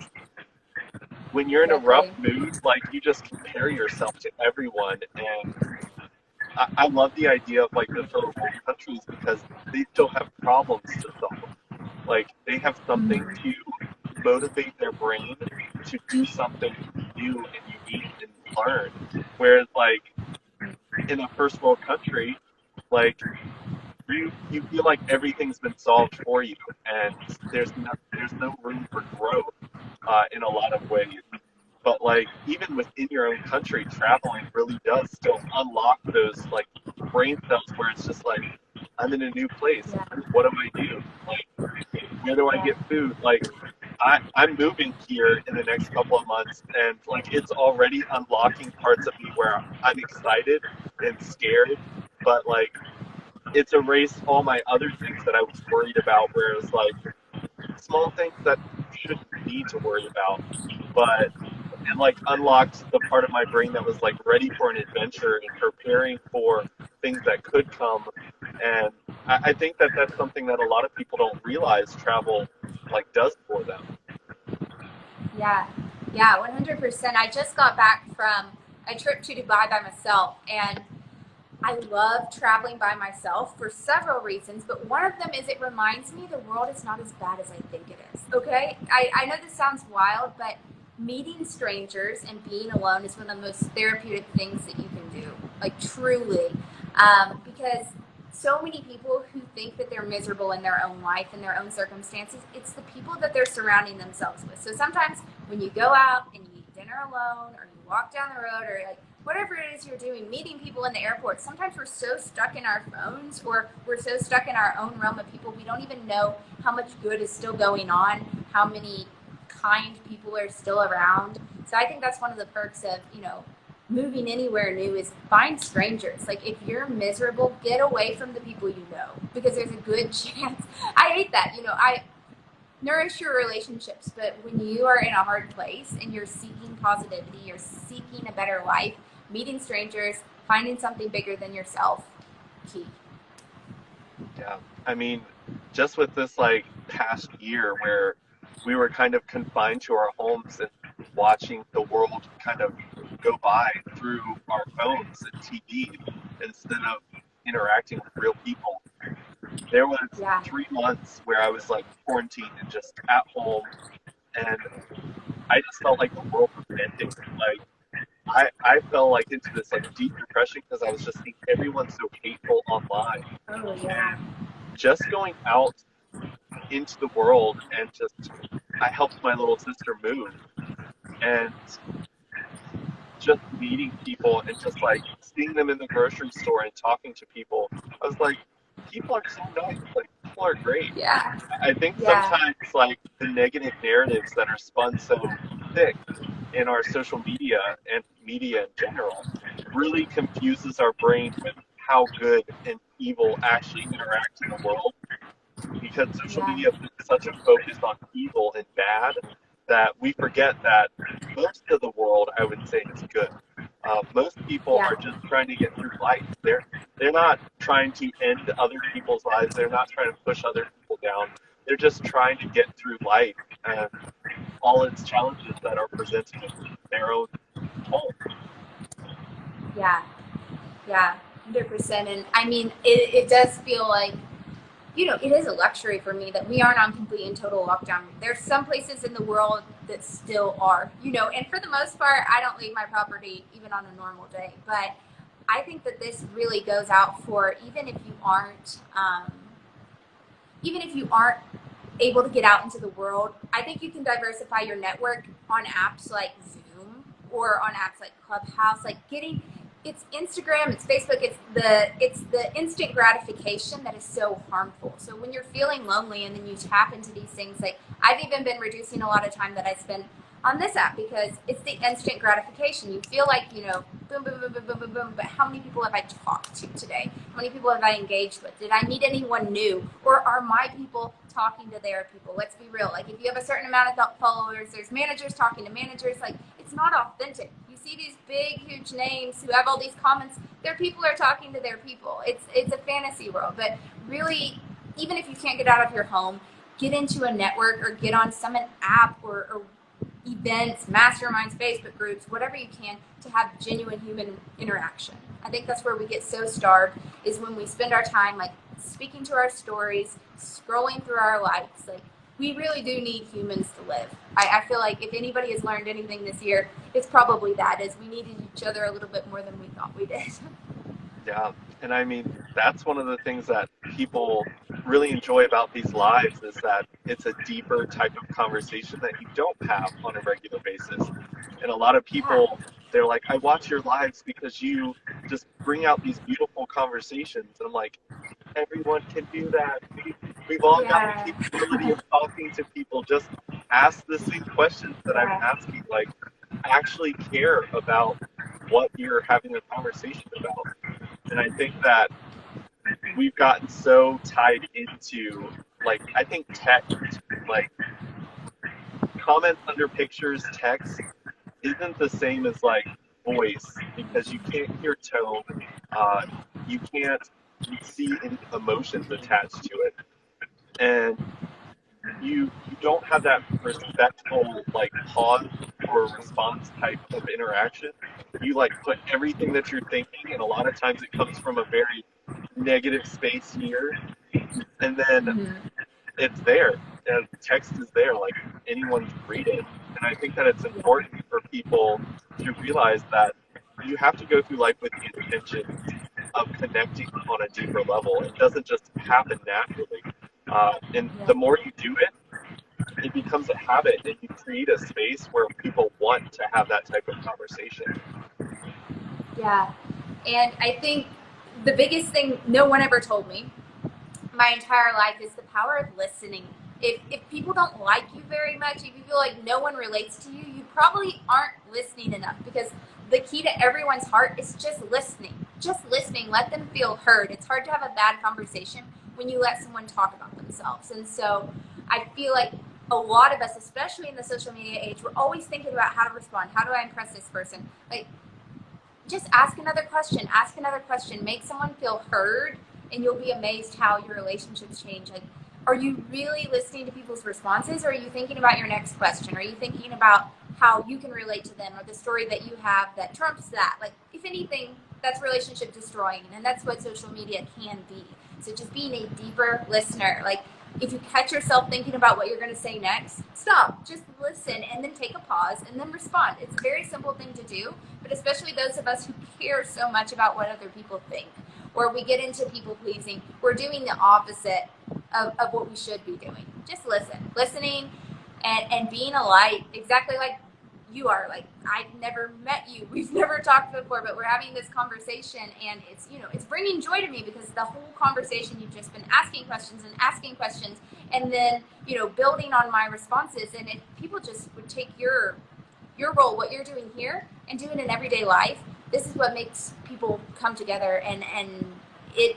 [SPEAKER 1] when you're in a rough
[SPEAKER 2] Exactly.
[SPEAKER 1] mood, like you just compare yourself to everyone. And I love the idea of like the third world countries because they still have problems to solve. Like they have something to motivate their brain to do something new and unique and learn. Whereas like in a first world country, like you feel like everything's been solved for you and there's no room for growth in a lot of ways. But like even within your own country, traveling really does still unlock those like brain cells where it's just like I'm in a new place.
[SPEAKER 2] Yeah.
[SPEAKER 1] What do I do? Like where do I
[SPEAKER 2] Yeah.
[SPEAKER 1] get food? Like I'm moving here in the next couple of months and like it's already unlocking parts of me where I'm excited and scared, but like it's erased all my other things that I was worried about, whereas like small things that shouldn't need to worry about. But it like unlocked the part of my brain that was like ready for an adventure and preparing for things that could come. And I think that that's something that a lot of people don't realize travel like does for them.
[SPEAKER 2] Yeah. Yeah. 100%. I just got back from a trip to Dubai by myself, and I love traveling by myself for several reasons, but one of them is it reminds me the world is not as bad as I think it is. Okay? I know this sounds wild, but meeting strangers and being alone is one of the most therapeutic things that you can do. Like, truly. Because so many people who think that they're miserable in their own life and their own circumstances. It's the people that they're surrounding themselves with. So sometimes when you go out and you eat dinner alone, or you walk down the road, or like whatever it is you're doing, meeting people in the airport, sometimes we're so stuck in our phones, or we're so stuck in our own realm of people, we don't even know how much good is still going on, how many kind people are still around. So I think that's one of the perks of, moving anywhere new is find strangers. Like if you're miserable, get away from the people you know, because there's a good chance. I hate that. I nourish your relationships, but when you are in a hard place and you're seeking positivity, you're seeking a better life, meeting strangers, finding something bigger than yourself, key.
[SPEAKER 1] Yeah. I mean, just with this like past year where we were kind of confined to our homes and watching the world kind of go by through our phones and TV instead of interacting with real people. There was
[SPEAKER 2] Yeah.
[SPEAKER 1] 3 months where I was like quarantined and just at home, and I just felt like the world was ending. Like I fell like into this like deep depression because I was just seeing everyone so hateful online.
[SPEAKER 2] Oh
[SPEAKER 1] And
[SPEAKER 2] yeah.
[SPEAKER 1] just going out into the world and just I helped my little sister move, and just meeting people and just like seeing them in the grocery store and talking to people, I was like, people are so nice. Like people are great.
[SPEAKER 2] Yeah.
[SPEAKER 1] I think
[SPEAKER 2] Yeah.
[SPEAKER 1] sometimes like the negative narratives that are spun so thick in our social media and media in general really confuses our brain with how good and evil actually interact in the world, because social
[SPEAKER 2] Yeah.
[SPEAKER 1] media puts such a focus on evil and bad that we forget that most of the world, I would say, is good. Most people
[SPEAKER 2] Yeah.
[SPEAKER 1] are just trying to get through life. They're not trying to end other people's lives. They're not trying to push other people down. They're just trying to get through life and all its challenges that are presented in their own home.
[SPEAKER 2] Yeah. Yeah. 100%. And I mean, it does feel like, it is a luxury for me that we aren't on complete and total lockdown. There's some places in the world that still are, and for the most part, I don't leave my property even on a normal day. But I think that this really goes out for even if you aren't able to get out into the world. I think you can diversify your network on apps like Zoom or on apps like Clubhouse, like getting it's Instagram, it's Facebook, it's the instant gratification that is so harmful. So when you're feeling lonely and then you tap into these things, like I've even been reducing a lot of time that I spend on this app because it's the instant gratification. You feel like, boom, boom, boom, boom, boom, boom, boom, but how many people have I talked to today? How many people have I engaged with? Did I meet anyone new? Or are my people talking to their people? Let's be real. Like if you have a certain amount of followers, there's managers talking to managers. Like it's not authentic. You see these big, huge names who have all these comments. Their people are talking to their people. It's a fantasy world. But really, even if you can't get out of your home, get into a network or get on some app or events, masterminds, Facebook groups, whatever you can to have genuine human interaction. I think that's where we get so starved is when we spend our time like speaking to our stories, scrolling through our lives. Like we really do need humans to live. I feel like if anybody has learned anything this year, it's probably that is we needed each other a little bit more than we thought we did.
[SPEAKER 1] Yeah, and I mean that's one of the things that people really enjoy about these lives is that it's a deeper type of conversation that you don't have on a regular basis. And a lot of
[SPEAKER 2] Yeah,
[SPEAKER 1] people, they're like, I watch your lives because you just bring out these beautiful conversations. And I'm like, everyone can do that. We've all got the
[SPEAKER 2] yeah,
[SPEAKER 1] capability of talking to people. Just ask the same questions that I'm
[SPEAKER 2] yeah,
[SPEAKER 1] asking. Like, actually care about what you're having a conversation about. And I think that we've gotten so tied into, like, I think text, like, comments under pictures, text isn't the same as, like, voice because you can't hear tone. Uh, you can't see any emotions attached to it. And you don't have that respectful like pause or response type of interaction. You like put everything that you're thinking, and a lot of times it comes from a very negative space here, and then
[SPEAKER 2] hmm
[SPEAKER 1] it's there, and text is there, like anyone can read it. And I think that it's
[SPEAKER 2] yeah,
[SPEAKER 1] important for people to realize that you have to go through life with the intention of connecting on a deeper level. It doesn't just happen naturally. And
[SPEAKER 2] Yeah.
[SPEAKER 1] the more you do it, it becomes a habit, and you create a space where people want to have that type of conversation.
[SPEAKER 2] Yeah. And I think the biggest thing no one ever told me my entire life is the power of listening. If people don't like you very much, if you feel like no one relates to you, you probably aren't listening enough, because the key to everyone's heart is just listening. Just listening. Let them feel heard. It's hard to have a bad conversation when you let someone talk about themselves. And so I feel like a lot of us, especially in the social media age, we're always thinking about how to respond. How do I impress this person? Like, just ask another question. Ask another question. Make someone feel heard, and you'll be amazed how your relationships change. Like, are you really listening to people's responses, or are you thinking about your next question? Are you thinking about how you can relate to them, or the story that you have that trumps that? Like, if anything, that's relationship destroying, and that's what social media can be. So just being a deeper listener. Like, if you catch yourself thinking about what you're going to say next, stop, just listen, and then take a pause and then respond. It's a very simple thing to do, but especially those of us who care so much about what other people think, or we get into people pleasing, we're doing the opposite of what we should be doing. Just listen. Listening and being a light, exactly like you are. Like, I've never met you, we've never talked before, but we're having this conversation, and it's, it's bringing joy to me, because the whole conversation you've just been asking questions and then building on my responses. And if people just would take your role, what you're doing here, and do it in everyday life, this is what makes people come together, and it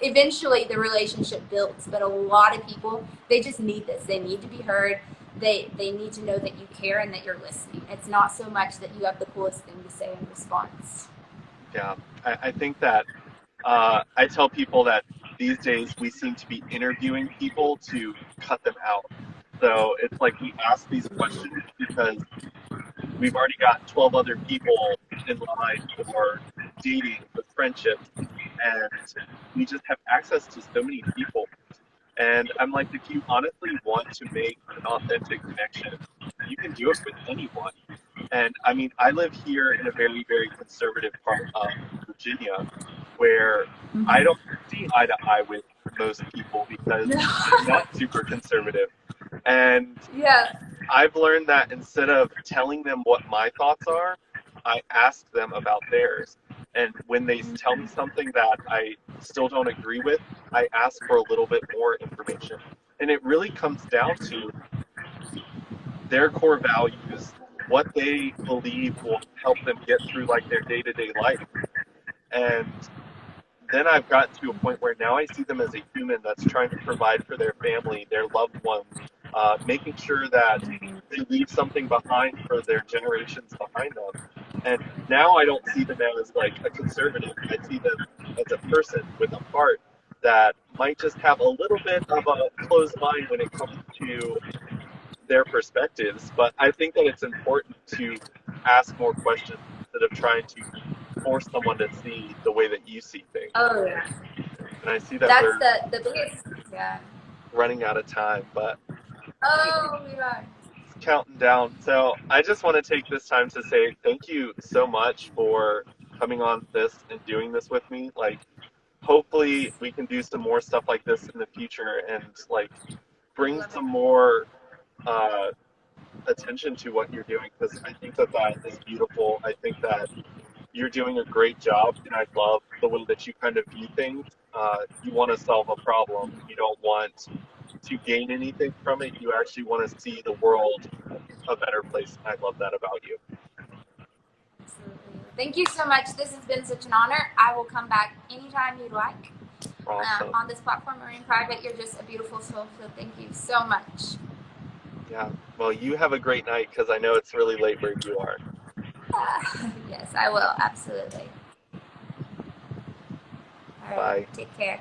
[SPEAKER 2] eventually the relationship builds. But a lot of people, they just need this. They need to be heard. They need to know that you care and that you're listening. It's not so much that you have the coolest thing to say in response.
[SPEAKER 1] Yeah, I think that I tell people that these days we seem to be interviewing people to cut them out. So it's like we ask these questions because we've already got 12 other people in line for dating, for friendships, and we just have access to so many people. And I'm like, if you honestly want to make an authentic connection, you can do it with anyone. And I mean, I live here in a very, very conservative part of Virginia where I
[SPEAKER 2] Mm-hmm.
[SPEAKER 1] don't see eye to eye with most people because I'm not super conservative. And
[SPEAKER 2] Yeah.
[SPEAKER 1] I've learned that instead of telling them what my thoughts are, I ask them about theirs. And when they tell me something that I still don't agree with, I ask for a little bit more information. And it really comes down to their core values, what they believe will help them get through like their day-to-day life. And then I've gotten to a point where now I see them as a human that's trying to provide for their family, their loved ones, making sure that they leave something behind for their generations behind them. And now I don't see them as like a conservative. I see them as a person with a heart that might just have a little bit of a closed mind when it comes to their perspectives. But I think that it's important to ask more questions instead of trying to force someone to see the way that you see things.
[SPEAKER 2] Oh yeah.
[SPEAKER 1] And I see that
[SPEAKER 2] That's
[SPEAKER 1] we're
[SPEAKER 2] the biggest. Yeah.
[SPEAKER 1] running out of time, but
[SPEAKER 2] Oh yeah.
[SPEAKER 1] it's counting down. So I just want to take this time to say thank you so much for coming on this and doing this with me. Like, hopefully we can do some more stuff like this in the future and like
[SPEAKER 2] I
[SPEAKER 1] bring
[SPEAKER 2] love it.
[SPEAKER 1] some more uh, attention to what you're doing because I think that that is beautiful. I think that you're doing a great job, and I love the way that you kind of view things. You want to solve a problem. You don't want to gain anything from it. You actually want to see the world a better place. And I love that about you.
[SPEAKER 2] Absolutely. Thank you so much. This has been such an honor. I will come back anytime you'd like.
[SPEAKER 1] Awesome.
[SPEAKER 2] On this platform or in private, you're just a beautiful soul. So thank you so much.
[SPEAKER 1] Yeah. Well, you have a great night because I know it's really late where you are.
[SPEAKER 2] Yes, I will. Absolutely. All right.
[SPEAKER 1] Bye.
[SPEAKER 2] Take care.